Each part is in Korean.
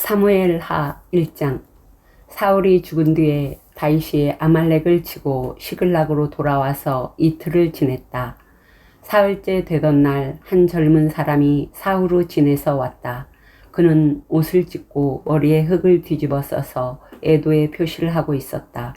사무엘하 1장. 사울이 죽은 뒤에 다윗이 아말렉을 치고 시글락으로 돌아와서 이틀을 지냈다. 사흘째 되던 날 한 젊은 사람이 사울로 진에서 왔다. 그는 옷을 찢고 머리에 흙을 뒤집어 써서 애도의 표시를 하고 있었다.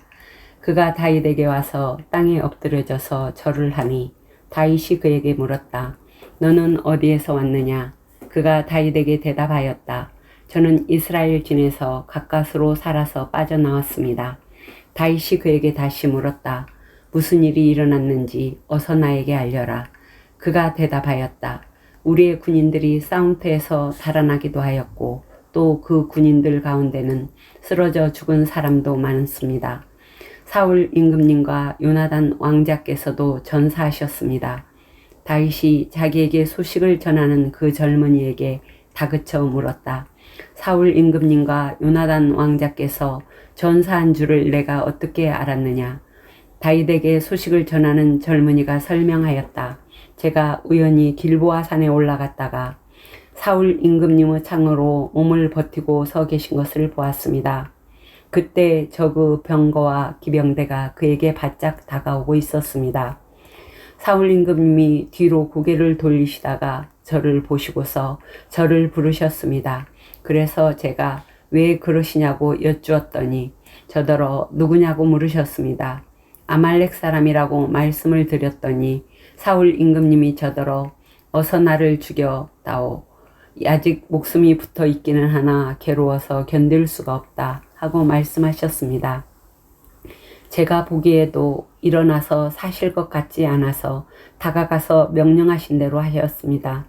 그가 다윗에게 와서 땅에 엎드려져서 절을 하니 다윗이 그에게 물었다. 너는 어디에서 왔느냐? 그가 다윗에게 대답하였다. 저는 이스라엘 진에서 가까스로 살아서 빠져나왔습니다. 다윗이 그에게 다시 물었다. 무슨 일이 일어났는지 어서 나에게 알려라. 그가 대답하였다. 우리의 군인들이 싸움터에서 달아나기도 하였고 또 그 군인들 가운데는 쓰러져 죽은 사람도 많습니다. 사울 임금님과 요나단 왕자께서도 전사하셨습니다. 다윗이 자기에게 소식을 전하는 그 젊은이에게 다그쳐 물었다. 사울 임금님과 요나단 왕자께서 전사한 줄을 내가 어떻게 알았느냐? 다윗에게 소식을 전하는 젊은이가 설명하였다. 제가 우연히 길보아 산에 올라갔다가 사울 임금님의 창으로 몸을 버티고 서 계신 것을 보았습니다. 그때 저그 병거와 기병대가 그에게 바짝 다가오고 있었습니다. 사울 임금님이 뒤로 고개를 돌리시다가 저를 보시고서 저를 부르셨습니다. 그래서 제가 왜 그러시냐고 여쭈었더니 저더러 누구냐고 물으셨습니다. 아말렉 사람이라고 말씀을 드렸더니 사울 임금님이 저더러 어서 나를 죽여다오. 아직 목숨이 붙어 있기는 하나 괴로워서 견딜 수가 없다 하고 말씀하셨습니다. 제가 보기에도 일어나서 사실 것 같지 않아서 다가가서 명령하신 대로 하셨습니다.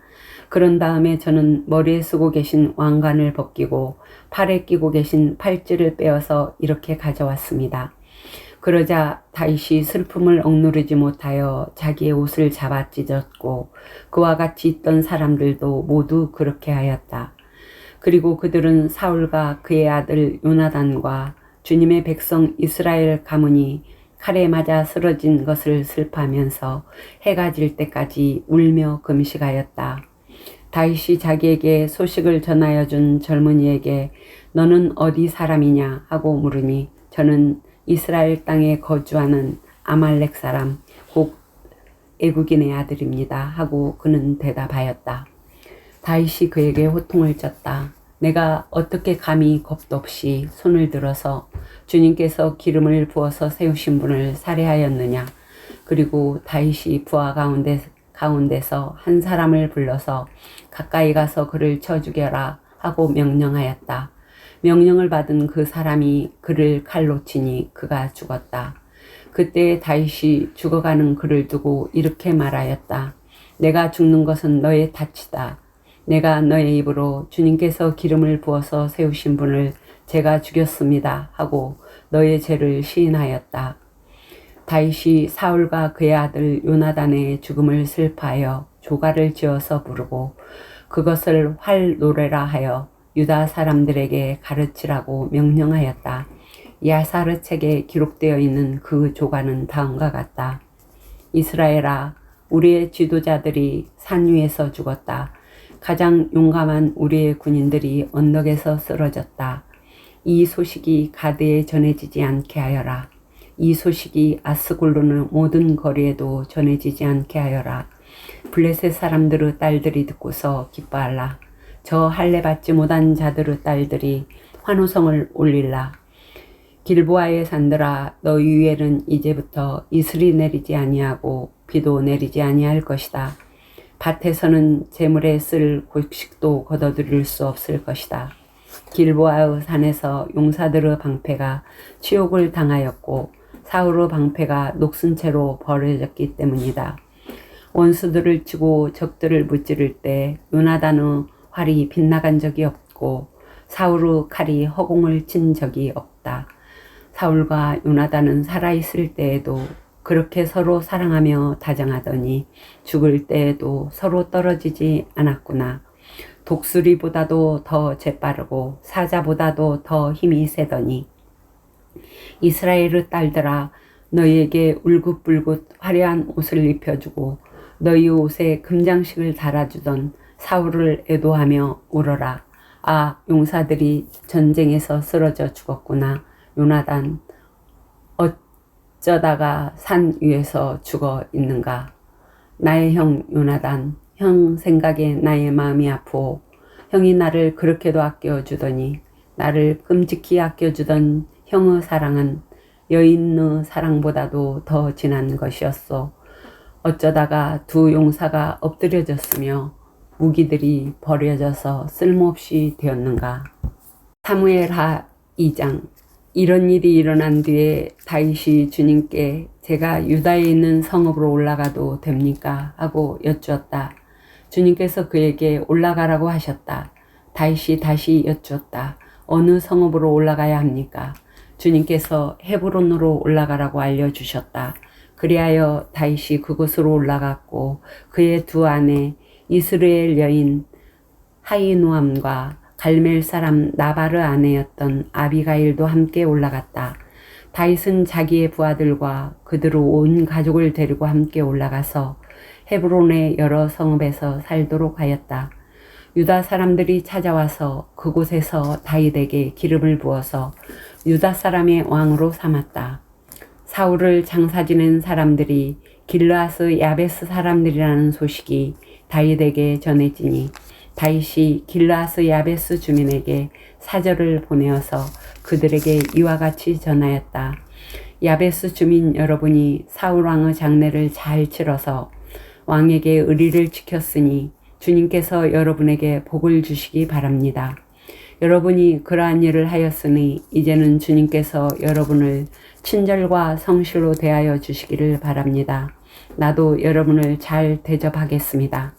그런 다음에 저는 머리에 쓰고 계신 왕관을 벗기고 팔에 끼고 계신 팔찌를 빼어서 이렇게 가져왔습니다. 그러자 다윗이 슬픔을 억누르지 못하여 자기의 옷을 잡아 찢었고 그와 같이 있던 사람들도 모두 그렇게 하였다. 그리고 그들은 사울과 그의 아들 요나단과 주님의 백성 이스라엘 가문이 칼에 맞아 쓰러진 것을 슬퍼하면서 해가 질 때까지 울며 금식하였다. 다윗이 자기에게 소식을 전하여 준 젊은이에게 너는 어디 사람이냐 하고 물으니 저는 이스라엘 땅에 거주하는 아말렉 사람 곧 애국인의 아들입니다 하고 그는 대답하였다. 다윗이 그에게 호통을 쳤다. 내가 어떻게 감히 겁도 없이 손을 들어서 주님께서 기름을 부어서 세우신 분을 살해하였느냐. 그리고 다윗이 부하 가운데서 한 사람을 불러서 가까이 가서 그를 쳐 죽여라 하고 명령하였다. 명령을 받은 그 사람이 그를 칼로 치니 그가 죽었다. 그때 다윗이 죽어가는 그를 두고 이렇게 말하였다. 내가 죽는 것은 너의 탓이다. 내가 너의 입으로 주님께서 기름을 부어서 세우신 분을 제가 죽였습니다 하고 너의 죄를 시인하였다. 다윗이 사울과 그의 아들 요나단의 죽음을 슬퍼하여 조가를 지어서 부르고 그것을 활 노래라 하여 유다 사람들에게 가르치라고 명령하였다. 야사르 책에 기록되어 있는 그 조가는 다음과 같다. 이스라엘아, 우리의 지도자들이 산 위에서 죽었다. 가장 용감한 우리의 군인들이 언덕에서 쓰러졌다. 이 소식이 가드에 전해지지 않게 하여라. 이 소식이 아스골로는 모든 거리에도 전해지지 않게 하여라. 블레셋 사람들의 딸들이 듣고서 기뻐하라. 저 할례 받지 못한 자들의 딸들이 환호성을 올릴라. 길보아의 산들아, 너희 위에는 이제부터 이슬이 내리지 아니하고 비도 내리지 아니할 것이다. 밭에서는 재물에 쓸 곡식도 거둬들일 수 없을 것이다. 길보아의 산에서 용사들의 방패가 치욕을 당하였고 사울의 방패가 녹슨 채로 버려졌기 때문이다. 원수들을 치고 적들을 무찌를 때 요나단의 활이 빗나간 적이 없고 사울의 칼이 허공을 친 적이 없다. 사울과 요나단은 살아있을 때에도 그렇게 서로 사랑하며 다정하더니 죽을 때에도 서로 떨어지지 않았구나. 독수리보다도 더 재빠르고 사자보다도 더 힘이 세더니 이스라엘의 딸들아, 너희에게 울긋불긋 화려한 옷을 입혀주고 너희 옷에 금장식을 달아주던 사울을 애도하며 울어라. 아, 용사들이 전쟁에서 쓰러져 죽었구나. 요나단, 어쩌다가 산 위에서 죽어 있는가. 나의 형 요나단, 형 생각에 나의 마음이 아프오. 형이 나를 그렇게도 아껴주더니 나를 끔찍히 아껴주던 형의 사랑은 여인의 사랑보다도 더 진한 것이었소. 어쩌다가 두 용사가 엎드려졌으며 무기들이 버려져서 쓸모없이 되었는가. 사무엘하 2장. 이런 일이 일어난 뒤에 다윗이 주님께 제가 유다에 있는 성읍으로 올라가도 됩니까? 하고 여쭈었다. 주님께서 그에게 올라가라고 하셨다. 다윗이 다시 여쭈었다. 어느 성읍으로 올라가야 합니까? 주님께서 헤브론으로 올라가라고 알려주셨다. 그리하여 다윗이 그곳으로 올라갔고 그의 두 아내 이스라엘 여인 하이노암과 갈멜 사람 나바르 아내였던 아비가일도 함께 올라갔다. 다윗은 자기의 부하들과 그들의 온 가족을 데리고 함께 올라가서 헤브론의 여러 성읍에서 살도록 하였다. 유다 사람들이 찾아와서 그곳에서 다윗에게 기름을 부어서 유다 사람의 왕으로 삼았다. 사울을 장사 지낸 사람들이 길르앗의 야베스 사람들이라는 소식이 다윗에게 전해지니 다윗이 길르앗의 야베스 주민에게 사절을 보내어서 그들에게 이와 같이 전하였다. 야베스 주민 여러분이 사울 왕의 장례를 잘 치러서 왕에게 의리를 지켰으니 주님께서 여러분에게 복을 주시기 바랍니다. 여러분이 그러한 일을 하였으니 이제는 주님께서 여러분을 친절과 성실로 대하여 주시기를 바랍니다. 나도 여러분을 잘 대접하겠습니다.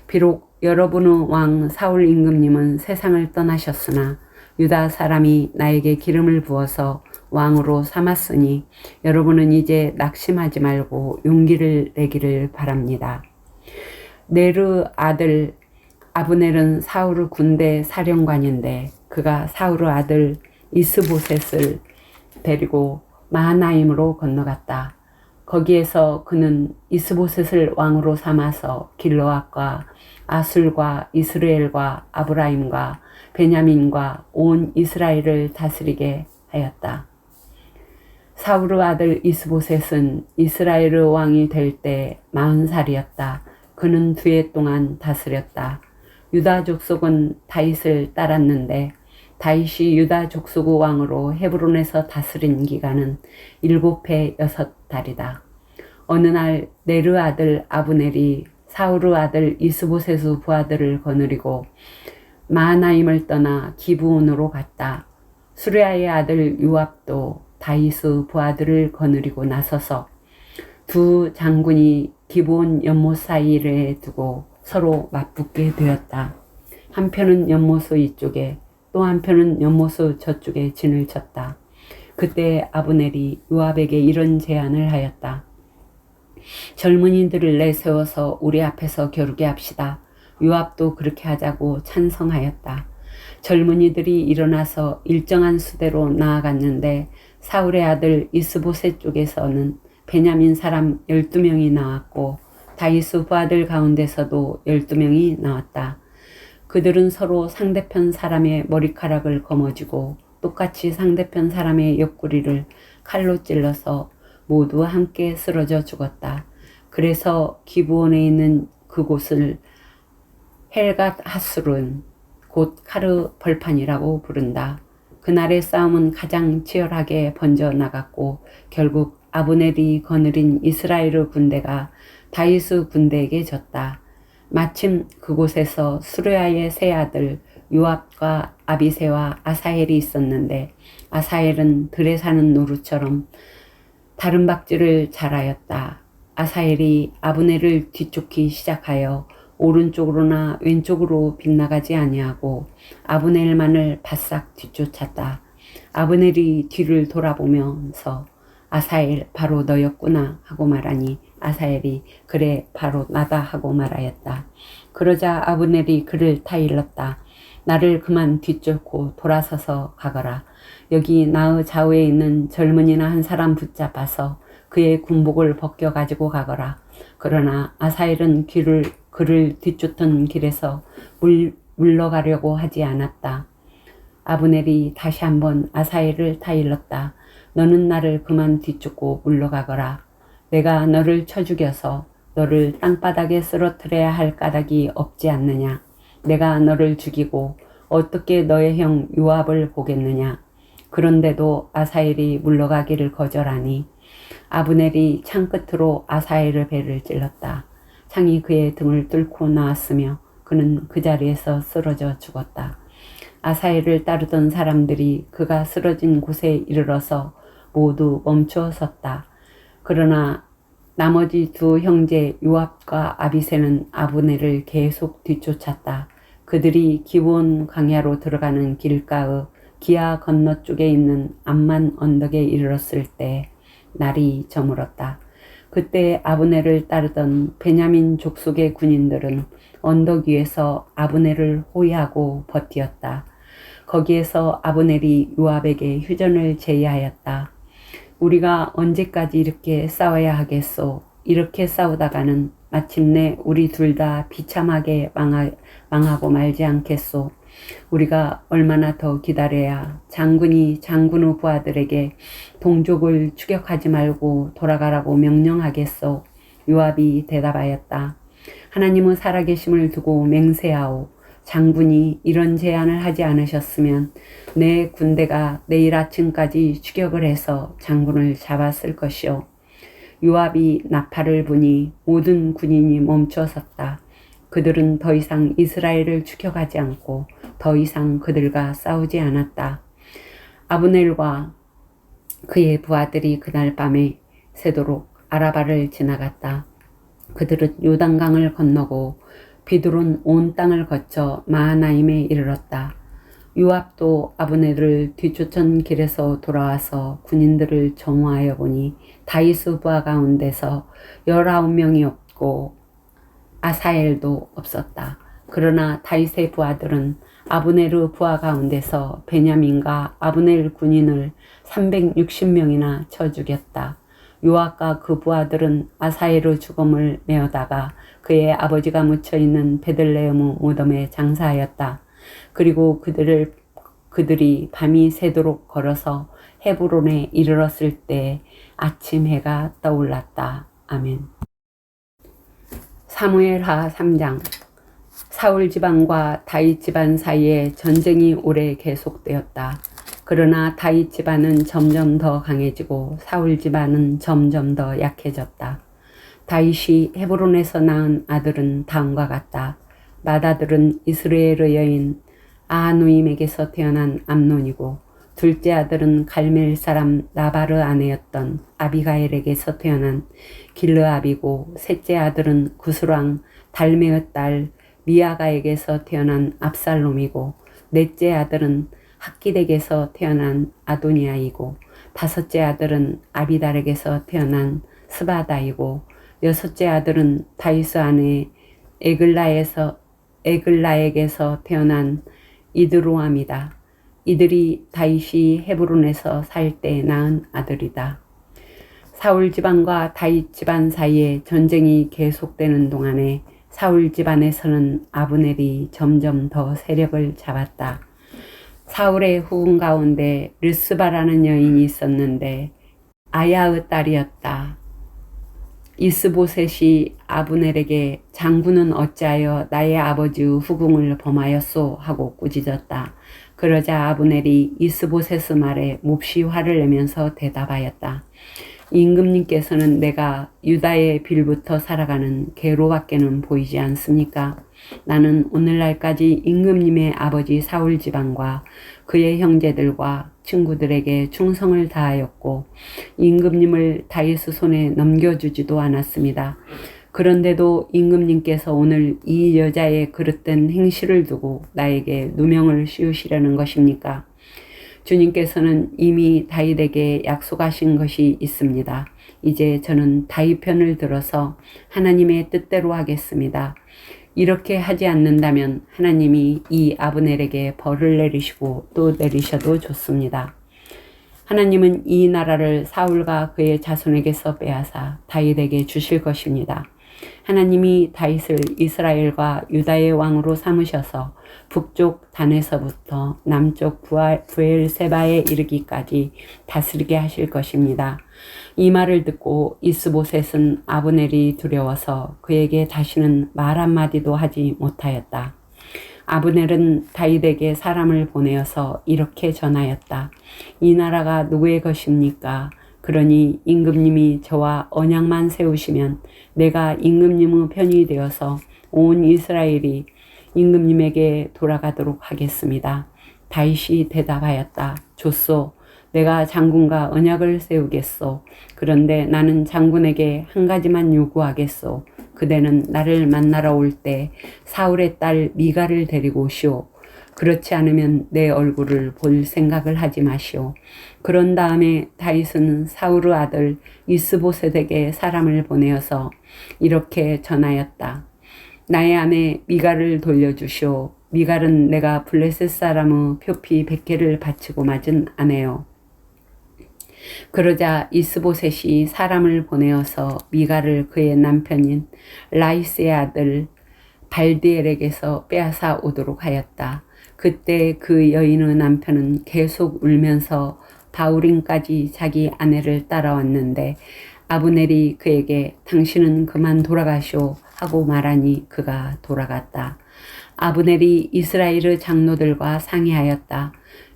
비록 여러분의 왕 사울 임금님은 세상을 떠나셨으나 유다 사람이 나에게 기름을 부어서 왕으로 삼았으니 여러분은 이제 낙심하지 말고 용기를 내기를 바랍니다. 네르 아들 아브넬은 사울의 군대 사령관인데 그가 사울의 아들 이스보셋을 데리고 마하나임으로 건너갔다. 거기에서 그는 이스보셋을 왕으로 삼아서 길르앗과 아술과 이스라엘과 아브라임과 베냐민과 온 이스라엘을 다스리게 하였다. 사울의 아들 이스보셋은 이스라엘의 왕이 될 때 40살이었다. 그는 2해 동안 다스렸다. 유다 족속은 다윗을 따랐는데 다윗이 유다 족속의 왕으로 헤브론에서 다스린 기간은 7해 6달이다. 어느 날 네르 아들 아브넬이 사울의 아들 이스보셋의 부하들을 거느리고 마하나임을 떠나 기브온으로 갔다. 수레아의 아들 요압도 다윗의 부하들을 거느리고 나서서 두 장군이 기브온 연못 사이에 두고 서로 맞붙게 되었다. 한편은 연못의 이쪽에 또 한편은 연못의 저쪽에 진을 쳤다. 그때 아브넬이 요압에게 이런 제안을 하였다. 젊은이들을 내세워서 우리 앞에서 겨루게 합시다. 요압도 그렇게 하자고 찬성하였다. 젊은이들이 일어나서 일정한 수대로 나아갔는데 사울의 아들 이스보셋 쪽에서는 베냐민 사람 12명이 나왔고 다윗의 부하들 가운데서도 12명이 나왔다. 그들은 서로 상대편 사람의 머리카락을 거머쥐고 똑같이 상대편 사람의 옆구리를 칼로 찔러서 모두 함께 쓰러져 죽었다. 그래서 기브온에 있는 그곳을 헬갓 하술은 곧 카르 벌판이라고 부른다. 그날의 싸움은 가장 치열하게 번져 나갔고 결국 아브넬이 거느린 이스라엘의 군대가 다윗의 군대에게 졌다. 마침 그곳에서 수르야의 세 아들 요압과 아비새와 아사헬이 있었는데 아사헬은 들에 사는 노루처럼 다른 박질을 잘하였다. 아사헬이 아브넬을 뒤쫓기 시작하여 오른쪽으로나 왼쪽으로 빗나가지 아니하고 아브넬만을 바싹 뒤쫓았다. 아브넬이 뒤를 돌아보면서 아사헬 바로 너였구나 하고 말하니 아사헬이 그래 바로 나다 하고 말하였다. 그러자 아브넬이 그를 타일렀다. 나를 그만 뒤쫓고 돌아서서 가거라. 여기 나의 좌우에 있는 젊은이나 한 사람 붙잡아서 그의 군복을 벗겨 가지고 가거라. 그러나 아사헬은 그를 뒤쫓던 길에서 물러가려고 하지 않았다. 아브넬이 다시 한번 아사헬을 타일렀다. 너는 나를 그만 뒤쫓고 물러가거라. 내가 너를 쳐 죽여서 너를 땅바닥에 쓰러뜨려야 할 까닭이 없지 않느냐. 내가 너를 죽이고 어떻게 너의 형 요압을 보겠느냐. 그런데도 아사헬이 물러가기를 거절하니 아브넬이 창끝으로 아사헬의 배를 찔렀다. 창이 그의 등을 뚫고 나왔으며 그는 그 자리에서 쓰러져 죽었다. 아사헬을 따르던 사람들이 그가 쓰러진 곳에 이르러서 모두 멈추어 섰다. 그러나 나머지 두 형제 요압과 아비새는 아브넬을 계속 뒤쫓았다. 그들이 기브온 광야로 들어가는 길가의 기아 건너쪽에 있는 암만 언덕에 이르렀을 때 날이 저물었다. 그때 아브넬을 따르던 베냐민 족속의 군인들은 언덕 위에서 아브넬을 호위하고 버티었다. 거기에서 아브넬이 요압에게 휴전을 제의하였다. 우리가 언제까지 이렇게 싸워야 하겠소? 이렇게 싸우다가는 마침내 우리 둘 다 비참하게 망하고 말지 않겠소? 우리가 얼마나 더 기다려야 장군이 장군의 부하들에게 동족을 추격하지 말고 돌아가라고 명령하겠소? 요압이 대답하였다. 하나님의 살아계심을 두고 맹세하오. 장군이 이런 제안을 하지 않으셨으면 내 군대가 내일 아침까지 추격을 해서 장군을 잡았을 것이오. 요압이 나팔을 부니 모든 군인이 멈춰섰다. 그들은 더 이상 이스라엘을 추격하지 않고 더 이상 그들과 싸우지 않았다. 아브넬과 그의 부하들이 그날 밤에 새도록 아라바를 지나갔다. 그들은 요단강을 건너고 비두론 온 땅을 거쳐 마하나임에 이르렀다. 요압도 아브넬을 뒤쫓은 길에서 돌아와서 군인들을 정오하여 보니 다윗의 부하 가운데서 19명이 없고 아사헬도 없었다. 그러나 다윗의 부하들은 아브넬의 부하 가운데서 베냐민과 아브넬 군인을 360명이나 쳐 죽였다. 요압과 그 부하들은 아사헬의 죽음을 메어다가 그의 아버지가 묻혀있는 베들레헴의 무덤에 장사하였다. 그리고 그들이 밤이 새도록 걸어서 헤브론에 이르렀을 때 아침 해가 떠올랐다. 아멘. 사무엘하 3장. 사울 집안과 다윗 집안 사이에 전쟁이 오래 계속되었다. 그러나 다윗 집안은 점점 더 강해지고 사울 집안은 점점 더 약해졌다. 다윗이 헤브론에서 낳은 아들은 다음과 같다. 맏아들은 이스라엘의 여인 아하노임에게서 태어난 암논이고 둘째 아들은 갈멜 사람 나발의 아내였던 아비가일에게서 태어난 길르압이고 셋째 아들은 구스왕 달메의 딸 미아가에게서 태어난 압살롬이고 넷째 아들은 학기덱에서 태어난 아도니아이고 다섯째 아들은 아비달에게서 태어난 스바다이고 여섯째 아들은 다윗의 아내 에글라에게서 태어난 이드로암이다. 이들이 다윗이 헤브론에서 살 때 낳은 아들이다. 사울 집안과 다윗 집안 사이에 전쟁이 계속되는 동안에 사울 집안에서는 아브넬이 점점 더 세력을 잡았다. 사울의 후궁 가운데 르스바라는 여인이 있었는데 아야의 딸이었다. 이스보셋이 아브넬에게 장군은 어찌하여 나의 아버지의 후궁을 범하였소 하고 꾸짖었다. 그러자 아브넬이 이스보셋의 말에 몹시 화를 내면서 대답하였다. 임금님께서는 내가 유다의 빌부터 살아가는 개로밖에는 보이지 않습니까? 나는 오늘날까지 임금님의 아버지 사울 집안과 그의 형제들과 친구들에게 충성을 다하였고 임금님을 다윗의 손에 넘겨주지도 않았습니다. 그런데도 임금님께서 오늘 이 여자의 그릇된 행실을 두고 나에게 누명을 씌우시려는 것입니까? 주님께서는 이미 다윗에게 약속하신 것이 있습니다. 이제 저는 다윗 편을 들어서 하나님의 뜻대로 하겠습니다. 이렇게 하지 않는다면 하나님이 이 아브넬에게 벌을 내리시고 또 내리셔도 좋습니다. 하나님은 이 나라를 사울과 그의 자손에게서 빼앗아 다윗에게 주실 것입니다. 하나님이 다윗을 이스라엘과 유다의 왕으로 삼으셔서 북쪽 단에서부터 남쪽 부엘세바에 이르기까지 다스리게 하실 것입니다. 이 말을 듣고 이스보셋은 아브넬이 두려워서 그에게 다시는 말 한마디도 하지 못하였다. 아브넬은 다윗에게 사람을 보내어서 이렇게 전하였다. 이 나라가 누구의 것입니까? 그러니 임금님이 저와 언약만 세우시면 내가 임금님의 편이 되어서 온 이스라엘이 임금님에게 돌아가도록 하겠습니다. 다윗이 대답하였다. 좋소. 내가 장군과 언약을 세우겠소. 그런데 나는 장군에게 한 가지만 요구하겠소. 그대는 나를 만나러 올 때 사울의 딸 미가를 데리고 오시오. 그렇지 않으면 내 얼굴을 볼 생각을 하지 마시오. 그런 다음에 다윗은 사울의 아들 이스보셋에게 사람을 보내어서 이렇게 전하였다. 나의 아내 미가를 돌려주시오. 미갈은 내가 블레셋 사람의 표피 100개를 바치고 맞은 아내요. 그러자 이스보셋이 사람을 보내어서 미갈을 그의 남편인 라이스의 아들 발디엘에게서 빼앗아 오도록 하였다. 그때 그 여인의 남편은 계속 울면서 바우림까지 자기 아내를 따라왔는데 아브넬이 그에게 당신은 그만 돌아가시오 하고 말하니 그가 돌아갔다. 아브넬이 이스라엘의 장로들과 상의하였다.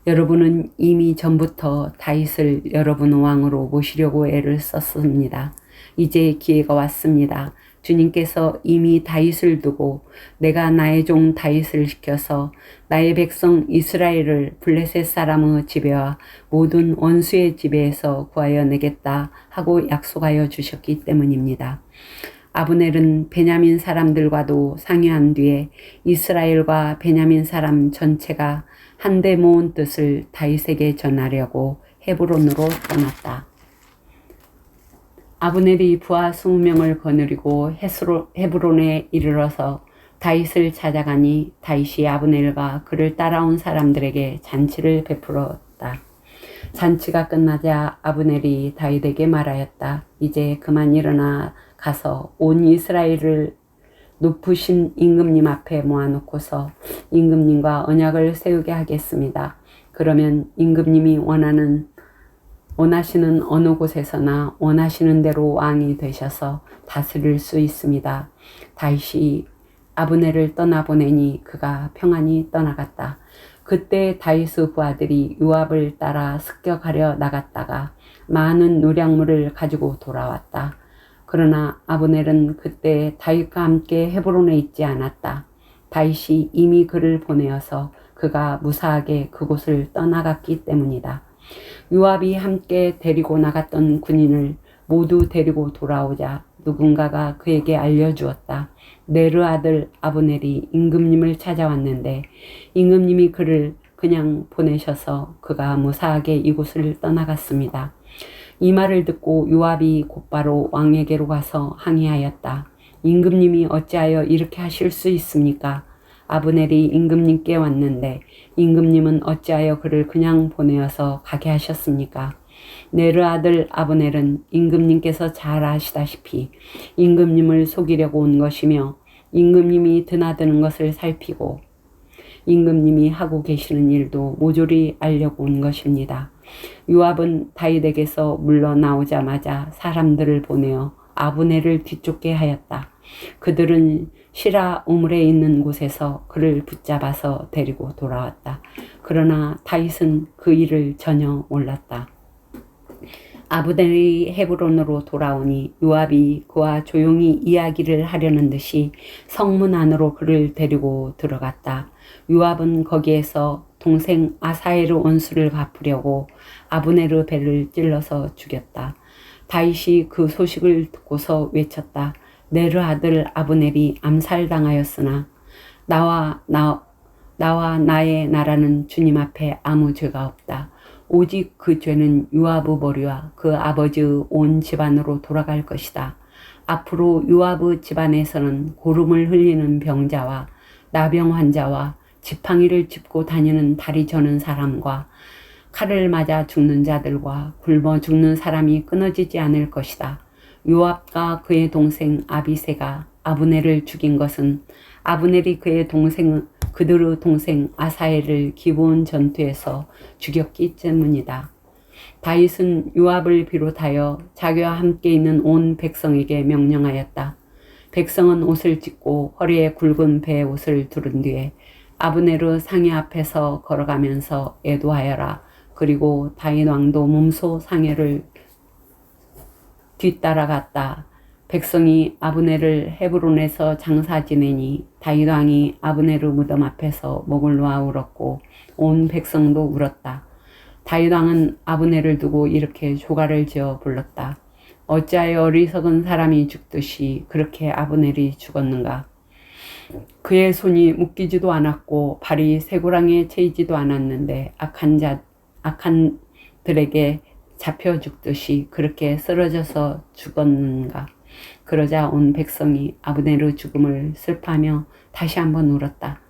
여러분은 이미 전부터 다윗을 여러분 왕으로 모시려고 애를 썼습니다. 이제 기회가 왔습니다. 주님께서 이미 다윗을 두고 내가 나의 종 다윗을 시켜서 나의 백성 이스라엘을 블레셋 사람의 지배와 모든 원수의 지배에서 구하여 내겠다 하고 약속하여 주셨기 때문입니다. 아브넬은 베냐민 사람들과도 상의한 뒤에 이스라엘과 베냐민 사람 전체가 한데 모은 뜻을 다윗에게 전하려고 헤브론으로 떠났다. 아브넬이 부하 20명을 거느리고 헤브론에 이르러서 다윗을 찾아가니 다윗이 아브넬과 그를 따라온 사람들에게 잔치를 베풀었다. 잔치가 끝나자 아브넬이 다윗에게 말하였다. 이제 그만 일어나 가서 온 이스라엘을 높으신 임금님 앞에 모아놓고서 임금님과 언약을 세우게 하겠습니다. 그러면 임금님이 원하시는 어느 곳에서나 원하시는 대로 왕이 되셔서 다스릴 수 있습니다. 다윗이 아브넬을 떠나보내니 그가 평안히 떠나갔다. 그때 다윗의 부하들이 요압을 따라 습격하려 나갔다가 많은 노량물을 가지고 돌아왔다. 그러나 아브넬은 그때 다윗과 함께 헤브론에 있지 않았다. 다윗이 이미 그를 보내어서 그가 무사하게 그곳을 떠나갔기 때문이다. 요압이 함께 데리고 나갔던 군인을 모두 데리고 돌아오자 누군가가 그에게 알려주었다. 네르 아들 아브넬이 임금님을 찾아왔는데 임금님이 그를 그냥 보내셔서 그가 무사하게 이곳을 떠나갔습니다. 이 말을 듣고 요압이 곧바로 왕에게로 가서 항의하였다. 임금님이 어찌하여 이렇게 하실 수 있습니까? 아브넬이 임금님께 왔는데 임금님은 어찌하여 그를 그냥 보내어서 가게 하셨습니까? 네르 아들 아브넬은 임금님께서 잘 아시다시피 임금님을 속이려고 온 것이며 임금님이 드나드는 것을 살피고 임금님이 하고 계시는 일도 모조리 알려고 온 것입니다. 요압은 다윗에게서 물러나오자마자 사람들을 보내어 아브넬을 뒤쫓게 하였다. 그들은 시라 우물에 있는 곳에서 그를 붙잡아서 데리고 돌아왔다. 그러나 다윗은 그 일을 전혀 몰랐다. 아브넬이 헤브론으로 돌아오니 요압이 그와 조용히 이야기를 하려는 듯이 성문 안으로 그를 데리고 들어갔다. 요압은 거기에서 동생 아사엘의 원수를 갚으려고 아브넬의 배를 찔러서 죽였다. 다윗이 그 소식을 듣고서 외쳤다. 네르 아들 아브넬이 암살당하였으나 나와 나의 나라는 주님 앞에 아무 죄가 없다. 오직 그 죄는 요압의 머리와 그 아버지의 온 집안으로 돌아갈 것이다. 앞으로 요압의 집안에서는 고름을 흘리는 병자와 나병 환자와 지팡이를 짚고 다니는 다리 저는 사람과 칼을 맞아 죽는 자들과 굶어 죽는 사람이 끊어지지 않을 것이다. 요압과 그의 동생 아비새가 아브넬을 죽인 것은 아브넬이 그들의 동생 아사엘을 기브온 전투에서 죽였기 때문이다. 다윗은 요압을 비롯하여 자기와 함께 있는 온 백성에게 명령하였다. 백성은 옷을 찢고 허리에 굵은 배 옷을 두른 뒤에 아브넬의 상위 앞에서 걸어가면서 애도하여라. 그리고 다윗 왕도 몸소 상해를 뒤따라갔다. 백성이 아브넬을 헤브론에서 장사 지내니 다윗 왕이 아브넬의 무덤 앞에서 목을 놓아 울었고 온 백성도 울었다. 다윗 왕은 아브넬을 두고 이렇게 조가를 지어 불렀다. 어찌하여 어리석은 사람이 죽듯이 그렇게 아브넬이 죽었는가? 그의 손이 묶이지도 않았고 발이 쇠고랑에 채이지도 않았는데 악한들에게 잡혀 죽듯이 그렇게 쓰러져서 죽었는가? 그러자 온 백성이 아브넬의 죽음을 슬퍼하며 다시 한번 울었다.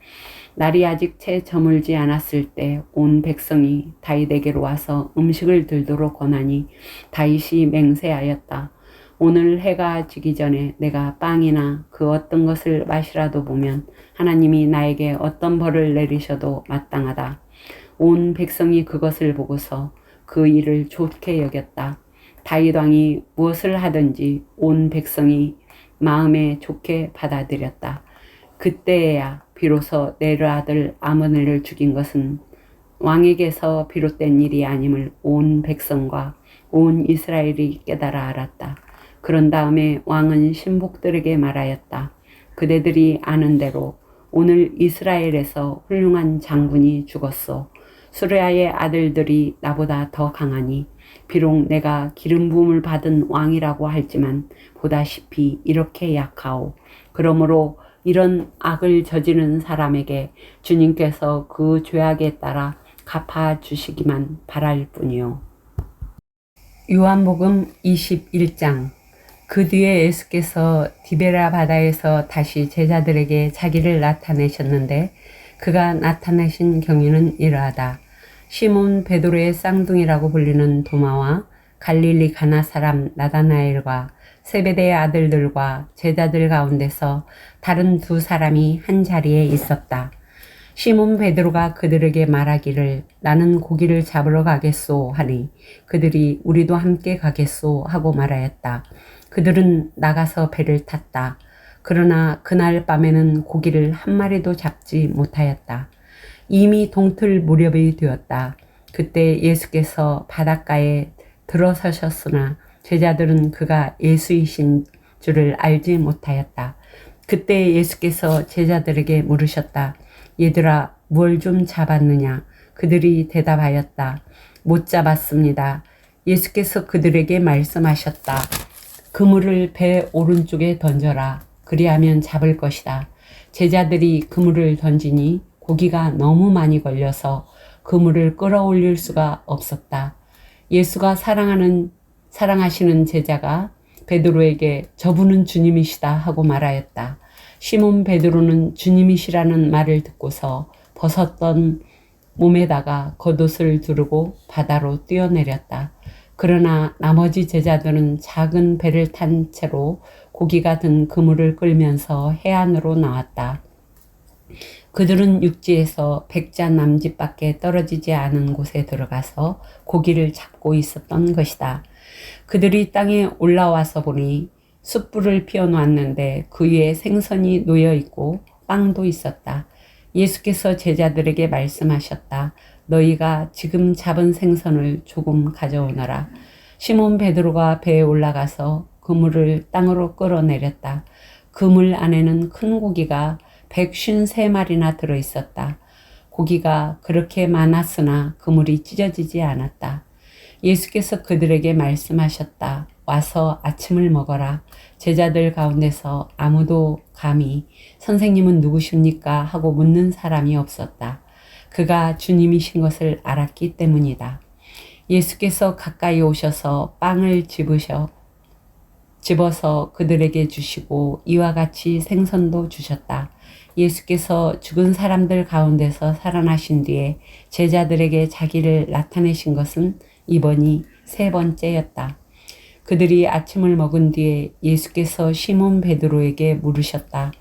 날이 아직 채 저물지 않았을 때 온 백성이 다윗에게로 와서 음식을 들도록 권하니 다윗이 맹세하였다. 오늘 해가 지기 전에 내가 빵이나 그 어떤 것을 마시라도 보면 하나님이 나에게 어떤 벌을 내리셔도 마땅하다. 온 백성이 그것을 보고서 그 일을 좋게 여겼다. 다윗 왕이 무엇을 하든지 온 백성이 마음에 좋게 받아들였다. 그때야 비로소 내르 아들 아므넬을 죽인 것은 왕에게서 비롯된 일이 아님을 온 백성과 온 이스라엘이 깨달아 알았다. 그런 다음에 왕은 신복들에게 말하였다. 그대들이 아는 대로 오늘 이스라엘에서 훌륭한 장군이 죽었소. 수레아의 아들들이 나보다 더 강하니 비록 내가 기름 부음을 받은 왕이라고 할지만 보다시피 이렇게 약하오. 그러므로 이런 악을 저지른 사람에게 주님께서 그 죄악에 따라 갚아주시기만 바랄 뿐이요. 요한복음 21장. 그 뒤에 예수께서 디베라 바다에서 다시 제자들에게 자기를 나타내셨는데 그가 나타내신 경위는 이러하다. 시몬 베드로의 쌍둥이라고 불리는 도마와 갈릴리 가나 사람 나다나엘과 세베대의 아들들과 제자들 가운데서 다른 두 사람이 한 자리에 있었다. 시몬 베드로가 그들에게 말하기를 나는 고기를 잡으러 가겠소 하니 그들이 우리도 함께 가겠소 하고 말하였다. 그들은 나가서 배를 탔다. 그러나 그날 밤에는 고기를 한 마리도 잡지 못하였다. 이미 동틀 무렵이 되었다. 그때 예수께서 바닷가에 들어서셨으나 제자들은 그가 예수이신 줄을 알지 못하였다. 그때 예수께서 제자들에게 물으셨다. 얘들아, 뭘 좀 잡았느냐? 그들이 대답하였다. 못 잡았습니다. 예수께서 그들에게 말씀하셨다. 그물을 배 오른쪽에 던져라. 그리하면 잡을 것이다. 제자들이 그물을 던지니 고기가 너무 많이 걸려서 그물을 끌어올릴 수가 없었다. 예수가 사랑하시는 제자가 베드로에게 저분은 주님이시다 하고 말하였다. 시몬 베드로는 주님이시라는 말을 듣고서 벗었던 몸에다가 겉옷을 두르고 바다로 뛰어내렸다. 그러나 나머지 제자들은 작은 배를 탄 채로 고기가 든 그물을 끌면서 해안으로 나왔다. 그들은 육지에서 100자 남짓밖에 떨어지지 않은 곳에 들어가서 고기를 잡고 있었던 것이다. 그들이 땅에 올라와서 보니 숯불을 피워놓았는데 그 위에 생선이 놓여있고 빵도 있었다. 예수께서 제자들에게 말씀하셨다. 너희가 지금 잡은 생선을 조금 가져오너라. 시몬 베드로가 배에 올라가서 그물을 땅으로 끌어내렸다. 그물 안에는 큰 고기가 153마리나 들어있었다. 고기가 그렇게 많았으나 그물이 찢어지지 않았다. 예수께서 그들에게 말씀하셨다. 와서 아침을 먹어라. 제자들 가운데서 아무도 감히 선생님은 누구십니까? 하고 묻는 사람이 없었다. 그가 주님이신 것을 알았기 때문이다. 예수께서 가까이 오셔서 빵을 집어서 그들에게 주시고 이와 같이 생선도 주셨다. 예수께서 죽은 사람들 가운데서 살아나신 뒤에 제자들에게 자기를 나타내신 것은 이번이 세 번째였다. 그들이 아침을 먹은 뒤에 예수께서 시몬 베드로에게 물으셨다.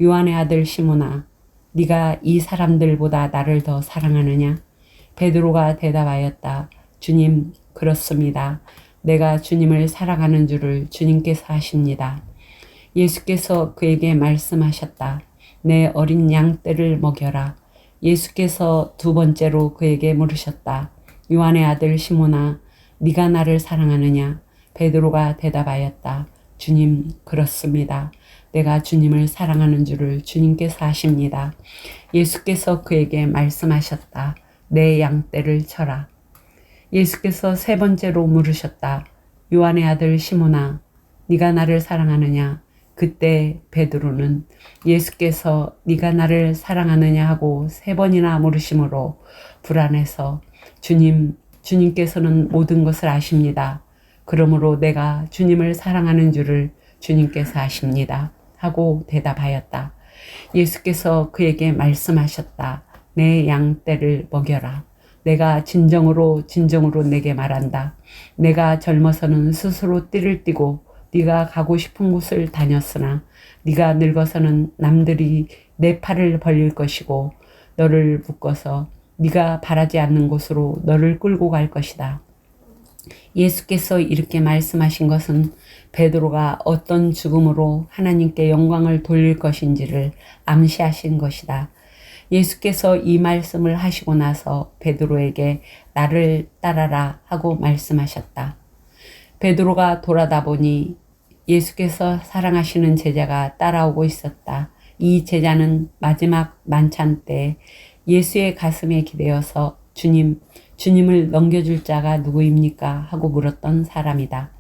요한의 아들 시몬아, 네가 이 사람들보다 나를 더 사랑하느냐? 베드로가 대답하였다. 주님, 그렇습니다. 내가 주님을 사랑하는 줄을 주님께서 아십니다. 예수께서 그에게 말씀하셨다. 내 어린 양떼를 먹여라. 예수께서 두 번째로 그에게 물으셨다. 요한의 아들 시몬아, 네가 나를 사랑하느냐? 베드로가 대답하였다. 주님, 그렇습니다. 내가 주님을 사랑하는 줄을 주님께서 아십니다. 예수께서 그에게 말씀하셨다. 내 양떼를 쳐라. 예수께서 세 번째로 물으셨다. 요한의 아들 시몬아, 네가 나를 사랑하느냐? 그때 베드로는 예수께서 네가 나를 사랑하느냐 하고 세 번이나 물으심으로 불안해서 주님께서는 모든 것을 아십니다. 그러므로 내가 주님을 사랑하는 줄을 주님께서 아십니다. 하고 대답하였다. 예수께서 그에게 말씀하셨다. 내 양떼를 먹여라. 내가 진정으로 내게 말한다. 내가 젊어서는 스스로 띠를 띠고 네가 가고 싶은 곳을 다녔으나 네가 늙어서는 남들이 내 팔을 벌릴 것이고 너를 묶어서 네가 바라지 않는 곳으로 너를 끌고 갈 것이다. 예수께서 이렇게 말씀하신 것은 베드로가 어떤 죽음으로 하나님께 영광을 돌릴 것인지를 암시하신 것이다. 예수께서 이 말씀을 하시고 나서 베드로에게 나를 따라라 하고 말씀하셨다. 베드로가 돌아다 보니 예수께서 사랑하시는 제자가 따라오고 있었다. 이 제자는 마지막 만찬 때 예수의 가슴에 기대어서 주님을 넘겨줄 자가 누구입니까? 하고 물었던 사람이다.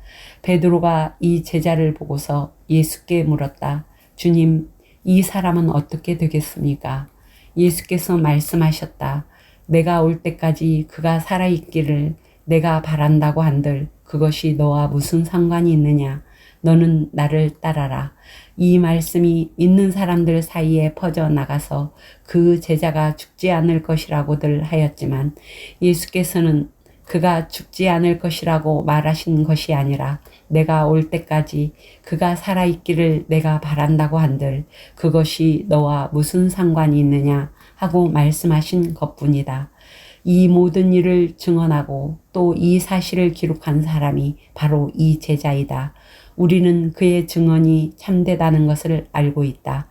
베드로가 이 제자를 보고서 예수께 물었다. 주님, 이 사람은 어떻게 되겠습니까? 예수께서 말씀하셨다. 내가 올 때까지 그가 살아있기를 내가 바란다고 한들 그것이 너와 무슨 상관이 있느냐? 너는 나를 따라라. 이 말씀이 믿는 사람들 사이에 퍼져나가서 그 제자가 죽지 않을 것이라고들 하였지만 예수께서는 그가 죽지 않을 것이라고 말하신 것이 아니라 내가 올 때까지 그가 살아있기를 내가 바란다고 한들 그것이 너와 무슨 상관이 있느냐 하고 말씀하신 것뿐이다. 이 모든 일을 증언하고 또 이 사실을 기록한 사람이 바로 이 제자이다. 우리는 그의 증언이 참되다는 것을 알고 있다.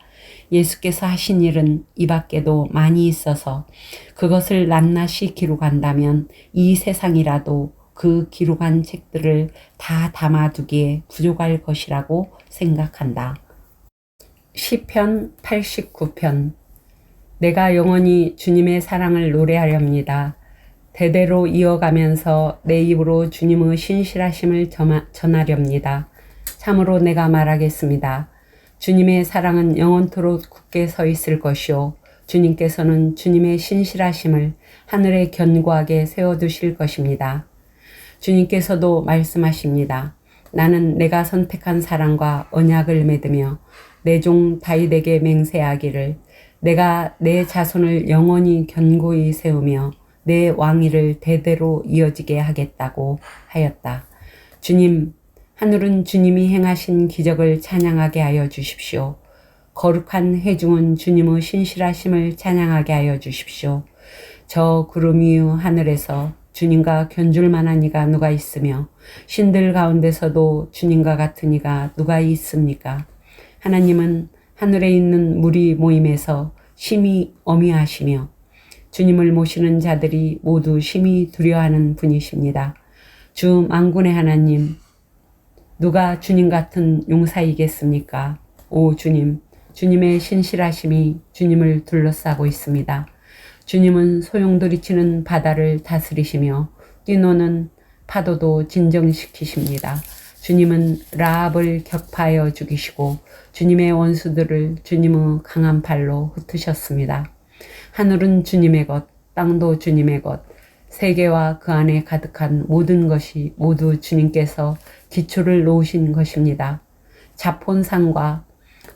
예수께서 하신 일은 이 밖에도 많이 있어서 그것을 낱낱이 기록한다면 이 세상이라도 그 기록한 책들을 다 담아두기에 부족할 것이라고 생각한다. 시편 89편. 내가 영원히 주님의 사랑을 노래하렵니다. 대대로 이어가면서 내 입으로 주님의 신실하심을 전하렵니다. 참으로 내가 말하겠습니다. 주님의 사랑은 영원토록 굳게 서 있을 것이요. 주님께서는 주님의 신실하심을 하늘에 견고하게 세워두실 것입니다. 주님께서도 말씀하십니다. 나는 내가 선택한 사람과 언약을 맺으며 내 종 다윗에게 맹세하기를 내가 내 자손을 영원히 견고히 세우며 내 왕위를 대대로 이어지게 하겠다고 하였다. 주님, 하늘은 주님이 행하신 기적을 찬양하게 하여 주십시오. 거룩한 회중은 주님의 신실하심을 찬양하게 하여 주십시오. 저 구름 위 하늘에서 주님과 견줄 만한 이가 누가 있으며 신들 가운데서도 주님과 같은 이가 누가 있습니까? 하나님은 하늘에 있는 무리 모임에서 심히 어미하시며 주님을 모시는 자들이 모두 심히 두려워하는 분이십니다. 주 만군의 하나님, 누가 주님 같은 용사이겠습니까? 오 주님, 주님의 신실하심이 주님을 둘러싸고 있습니다. 주님은 소용돌이치는 바다를 다스리시며 뛰노는 파도도 진정시키십니다. 주님은 라합을 격파하여 죽이시고 주님의 원수들을 주님의 강한 팔로 흩으셨습니다. 하늘은 주님의 것, 땅도 주님의 것, 세계와 그 안에 가득한 모든 것이 모두 주님께서 기초를 놓으신 것입니다. 자폰산과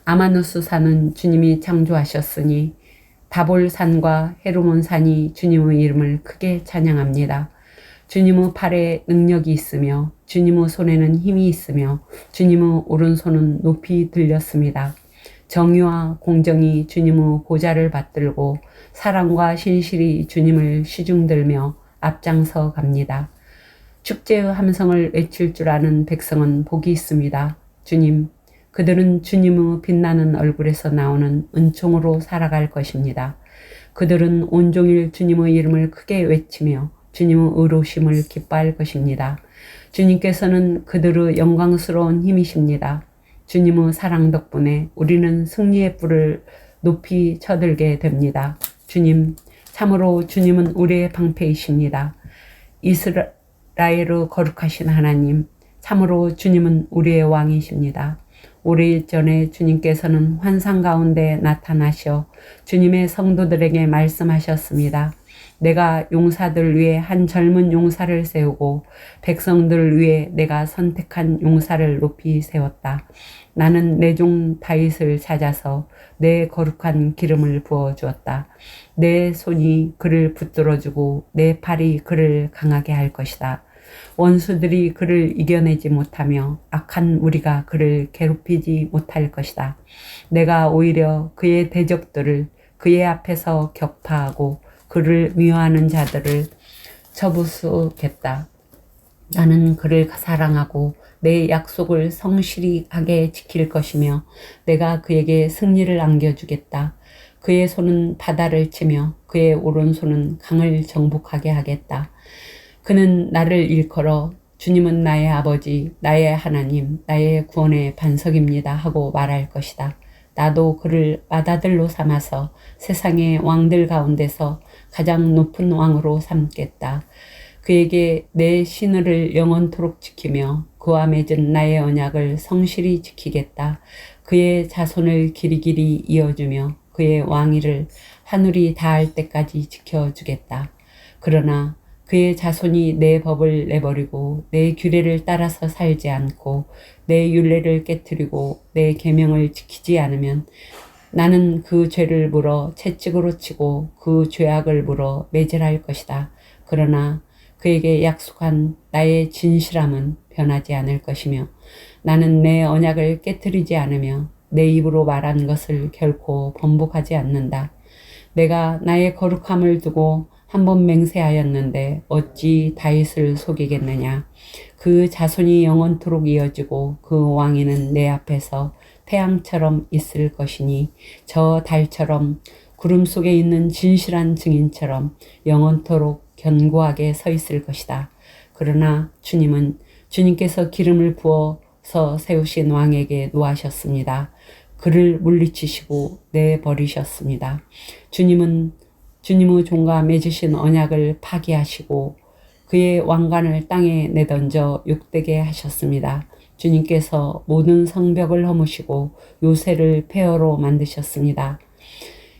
아마누스산은 주님이 창조하셨으니 다볼산과 헤르몬산이 주님의 이름을 크게 찬양합니다. 주님의 팔에 능력이 있으며 주님의 손에는 힘이 있으며 주님의 오른손은 높이 들렸습니다. 정의와 공정이 주님의 보좌를 받들고 사랑과 신실이 주님을 시중들며 앞장서 갑니다. 축제의 함성을 외칠 줄 아는 백성은 복이 있습니다. 주님, 그들은 주님의 빛나는 얼굴에서 나오는 은총으로 살아갈 것입니다. 그들은 온종일 주님의 이름을 크게 외치며 주님의 의로우심을 기뻐할 것입니다. 주님께서는 그들의 영광스러운 힘이십니다. 주님의 사랑 덕분에 우리는 승리의 뿔을 높이 쳐들게 됩니다. 주님, 참으로 주님은 우리의 방패이십니다. 이스라엘의 거룩하신 하나님, 참으로 주님은 우리의 왕이십니다. 오래전에 주님께서는 환상 가운데 나타나셔 주님의 성도들에게 말씀하셨습니다. 내가 용사들 위해 한 젊은 용사를 세우고 백성들을 위해 내가 선택한 용사를 높이 세웠다. 나는 내 종 다윗을 찾아서 내 거룩한 기름을 부어 주었다. 내 손이 그를 붙들어주고 내 팔이 그를 강하게 할 것이다. 원수들이 그를 이겨내지 못하며 악한 무리가 그를 괴롭히지 못할 것이다. 내가 오히려 그의 대적들을 그의 앞에서 격파하고 그를 미워하는 자들을 쳐부수겠다. 나는 그를 사랑하고 내 약속을 성실히 하게 지킬 것이며 내가 그에게 승리를 안겨주겠다. 그의 손은 바다를 치며 그의 오른손은 강을 정복하게 하겠다. 그는 나를 일컬어 주님은 나의 아버지, 나의 하나님, 나의 구원의 반석입니다 하고 말할 것이다. 나도 그를 맏아들로 삼아서 세상의 왕들 가운데서 가장 높은 왕으로 삼겠다. 그에게 내 신을 영원토록 지키며 그와 맺은 나의 언약을 성실히 지키겠다. 그의 자손을 길이길이 이어주며 그의 왕위를 하늘이 닿을 때까지 지켜주겠다. 그러나 그의 자손이 내 법을 내버리고 내 규례를 따라서 살지 않고 내 율례를 깨뜨리고 내 계명을 지키지 않으면 나는 그 죄를 물어 채찍으로 치고 그 죄악을 물어 매질할 것이다. 그러나 그에게 약속한 나의 진실함은 변하지 않을 것이며 나는 내 언약을 깨뜨리지 않으며 내 입으로 말한 것을 결코 번복하지 않는다. 내가 나의 거룩함을 두고 한 번 맹세하였는데 어찌 다윗을 속이겠느냐. 그 자손이 영원토록 이어지고 그 왕위는 내 앞에서 태양처럼 있을 것이니 저 달처럼 구름 속에 있는 진실한 증인처럼 영원토록 견고하게 서 있을 것이다. 그러나 주님은 주님께서 기름을 부어서 세우신 왕에게 노하셨습니다. 그를 물리치시고 내버리셨습니다. 주님은 주님의 종과 맺으신 언약을 파기하시고 그의 왕관을 땅에 내던져 욕되게 하셨습니다. 주님께서 모든 성벽을 허무시고 요새를 폐허로 만드셨습니다.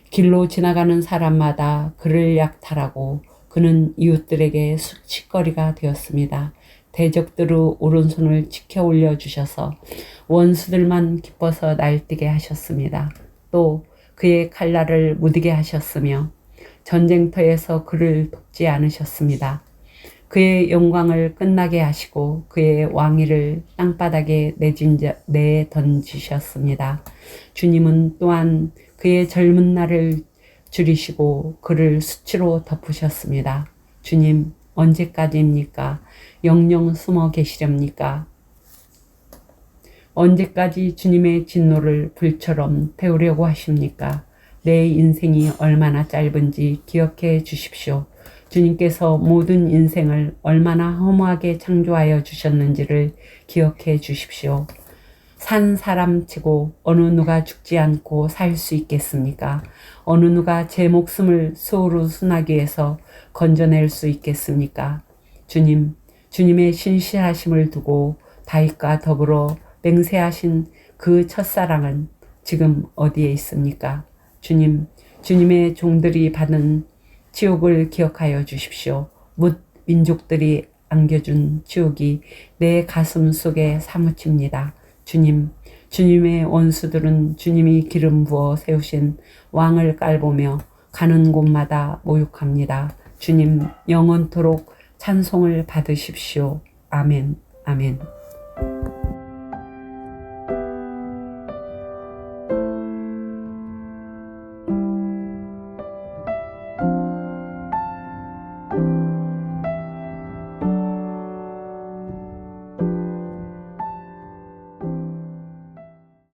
길로 지나가는 사람마다 그를 약탈하고 그는 이웃들에게 수치거리가 되었습니다. 대적들의 오른손을 치켜 올려주셔서 원수들만 기뻐서 날뛰게 하셨습니다. 또 그의 칼날을 무디게 하셨으며 전쟁터에서 그를 돕지 않으셨습니다. 그의 영광을 끝나게 하시고 그의 왕위를 땅바닥에 내던지셨습니다. 주님은 또한 그의 젊은 날을 줄이시고 그를 수치로 덮으셨습니다. 주님, 언제까지입니까? 영영 숨어 계시렵니까? 언제까지 주님의 진노를 불처럼 태우려고 하십니까? 내 인생이 얼마나 짧은지 기억해 주십시오. 주님께서 모든 인생을 얼마나 허무하게 창조하여 주셨는지를 기억해 주십시오. 산 사람치고 어느 누가 죽지 않고 살 수 있겠습니까? 어느 누가 제 목숨을 수오르 순하기에서 건져낼 수 있겠습니까? 주님, 주님의 신실하심을 두고 다윗과 더불어 맹세하신 그 첫사랑은 지금 어디에 있습니까? 주님, 주님의 종들이 받은 지옥을 기억하여 주십시오. 뭇 민족들이 안겨준 지옥이 내 가슴 속에 사무칩니다. 주님, 주님의 원수들은 주님이 기름 부어 세우신 왕을 깔보며 가는 곳마다 모욕합니다. 주님, 영원토록 찬송을 받으십시오. 아멘, 아멘.